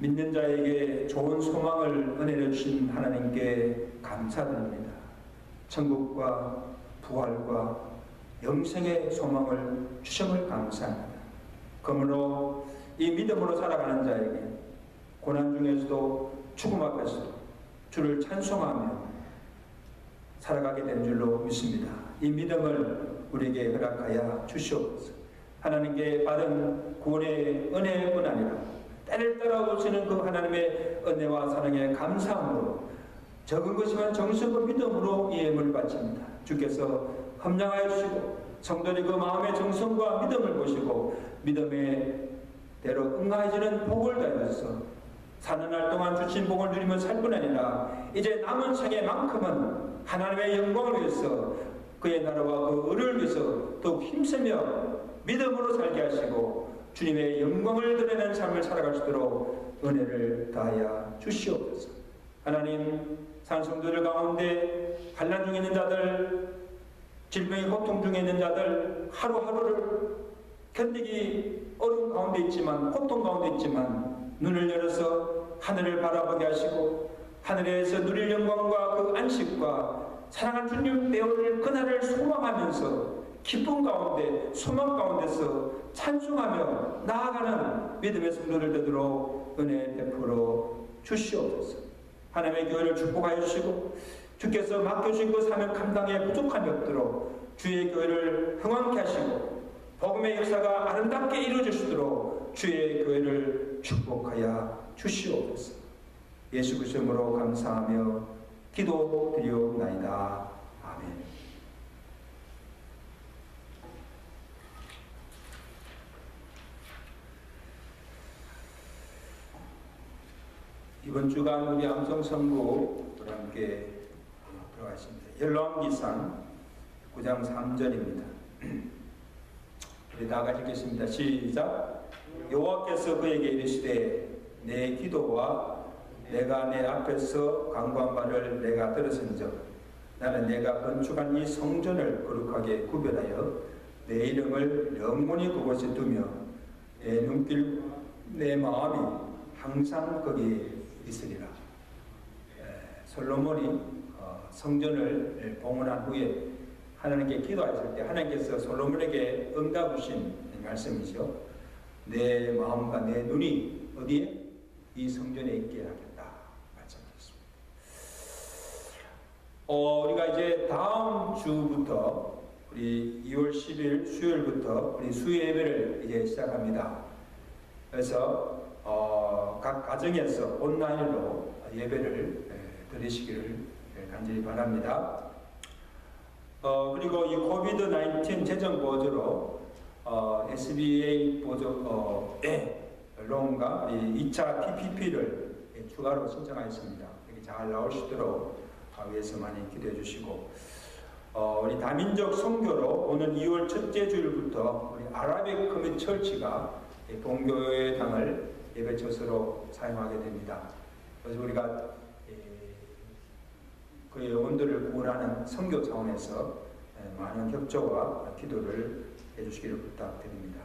믿는 자에게 좋은 소망을 은혜를 주신 하나님께 감사드립니다. 천국과 부활과 영생의 소망을 주심을 감사합니다. 그러므로 이 믿음으로 살아가는 자에게 고난 중에서도 죽음 앞에서도 주를 찬송하며 살아가게 된 줄로 믿습니다. 이 믿음을 우리에게 허락하여 주시옵소서. 하나님께 받은 구원의 은혜뿐 아니라 때를 따라 오시는 그 하나님의 은혜와 사랑에 감사함으로 적은 것이면 정성과 믿음으로 이 예물을 바칩니다. 주께서 함량하여 주시고 성도들이 그 마음의 정성과 믿음을 보시고 믿음의 대로 응하여지는 복을 더하셔서 사는 날 동안 주신 복을 누리며 살 뿐 아니라 이제 남은 생애만큼은 하나님의 영광을 위해서 그의 나라와 그 의를 위해서 더욱 힘쓰며 믿음으로 살게 하시고 주님의 영광을 드러내는 삶을 살아갈 수 있도록 은혜를 다하여 주시옵소서. 하나님, 산성도들 가운데 환난 중에 있는 자들, 질병의 고통 중에 있는 자들 하루하루를 견디기 어려운 가운데 있지만, 고통 가운데 있지만 눈을 열어서 하늘을 바라보게 하시고 하늘에서 누릴 영광과 그 안식과 사랑하는 주님 배우를 그날을 소망하면서 기쁨 가운데 소망 가운데서 찬송하며 나아가는 믿음의 성도들 되도록 은혜 베풀어 주시옵소서. 하나님의 교회를 축복하여 주시고 주께서 맡겨주신 그 사명 감당에 부족함이 없도록 주의 교회를 흥왕케 하시고 복음의 역사가 아름답게 이루어지시도록 주의 교회를 축복하여 주시옵소서. 예수 그리스도 이름으로 감사하며 기도드리옵나이다. 아멘. 이번 주간 우리 암송선구와 함께 들어가겠습니다. 열왕기상 9장 3절입니다. 우리 다 같이 읽겠습니다. 시작. 여호와께서 그에게 이르시되 내 기도와 내가 내 앞에서 간구한 바를 내가 들었은즉 나는 내가 건축한 이 성전을 거룩하게 구별하여 내 이름을 영원히 그곳에 두며 내 눈길 내 마음이 항상 거기에 있으리라. 솔로몬이 성전을 봉헌한 후에 하나님께 기도했을 때 하나님께서 솔로몬에게 응답하신 말씀이죠. 내 마음과 내 눈이 어디에? 이 성전에 있게 하겠다 말씀드렸습니다. 우리가 이제 다음 주부터 우리 2월 10일 수요일부터 우리 수요 예배를 이제 시작합니다. 그래서 각 가정에서 온라인으로 예배를 드리시기를 간절히 바랍니다. 그리고 이 코비드-19 재정 보조로 SBA 보조 론과 2차 PPP를 추가로 신청하였습니다. 여기 잘 나올 수 있도록 위해서 많이 기도해 주시고 우리 다민족 선교로 오는 2월 첫째 주일부터 우리 아라빅 커뮤니티 처치가 본교회당을 예배처소로 사용하게 됩니다. 그래서 우리가 그 영혼들을 구원하는 선교 차원에서 많은 협조와 기도를 해주시기를 부탁드립니다.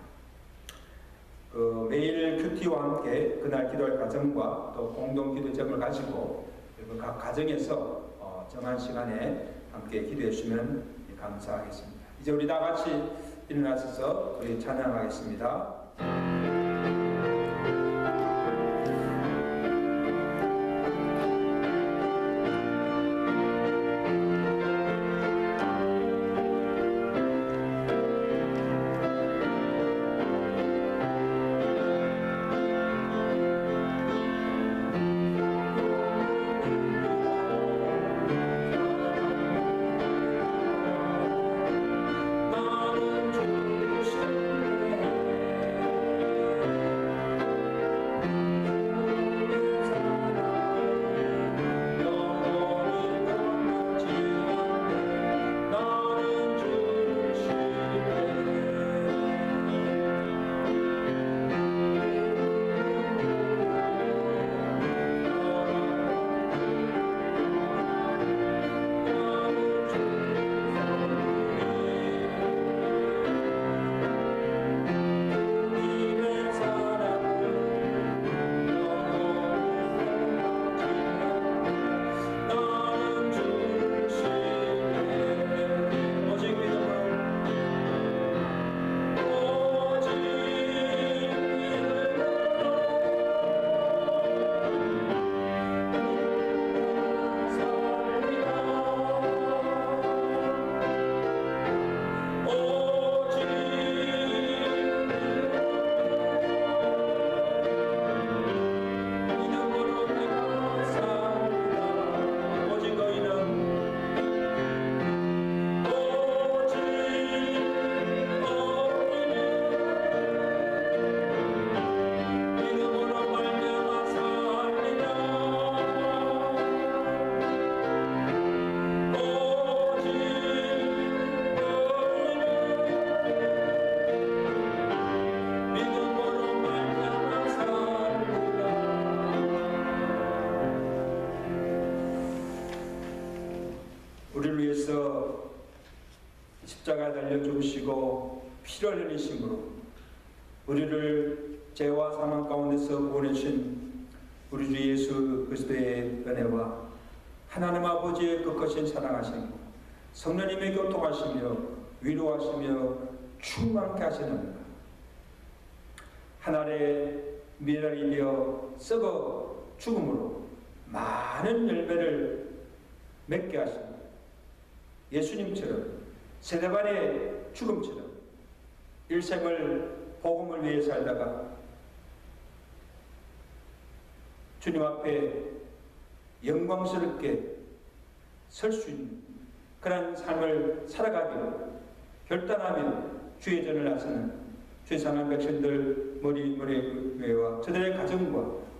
매일 큐티와 함께 그날 기도할 가정과 또 공동 기도점을 가지고 그리고 각 가정에서 정한 시간에 함께 기도해 주시면 감사하겠습니다. 이제 우리 다 같이 일어나셔서 우리 찬양하겠습니다. 우리를 위해서 십자가에 달려 죽으시고 피를 흘리심으로 우리를 죄와 사망 가운데서 구원해 주신 우리 주 예수 그리스도의 은혜와 하나님 아버지의 끝까지 사랑하시고 성령님의 교통하시며 위로하시며 충만케 하시는 하늘의 미랄이 되어 썩어 죽음으로 많은 열매를 맺게 하시고 예수님처럼 세대반의 죽음처럼 일생을 복음을 위해 살다가 주님 앞에 영광스럽게 설 수 있는 그런 삶을 살아가기로 결단하며 주의 전을 나서는 주의 사랑하는 백성들 머리와 저들의 가정과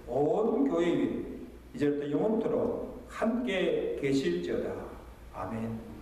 온 교회 위에 이제부터 영원토록 함께 계실지어다. 아멘.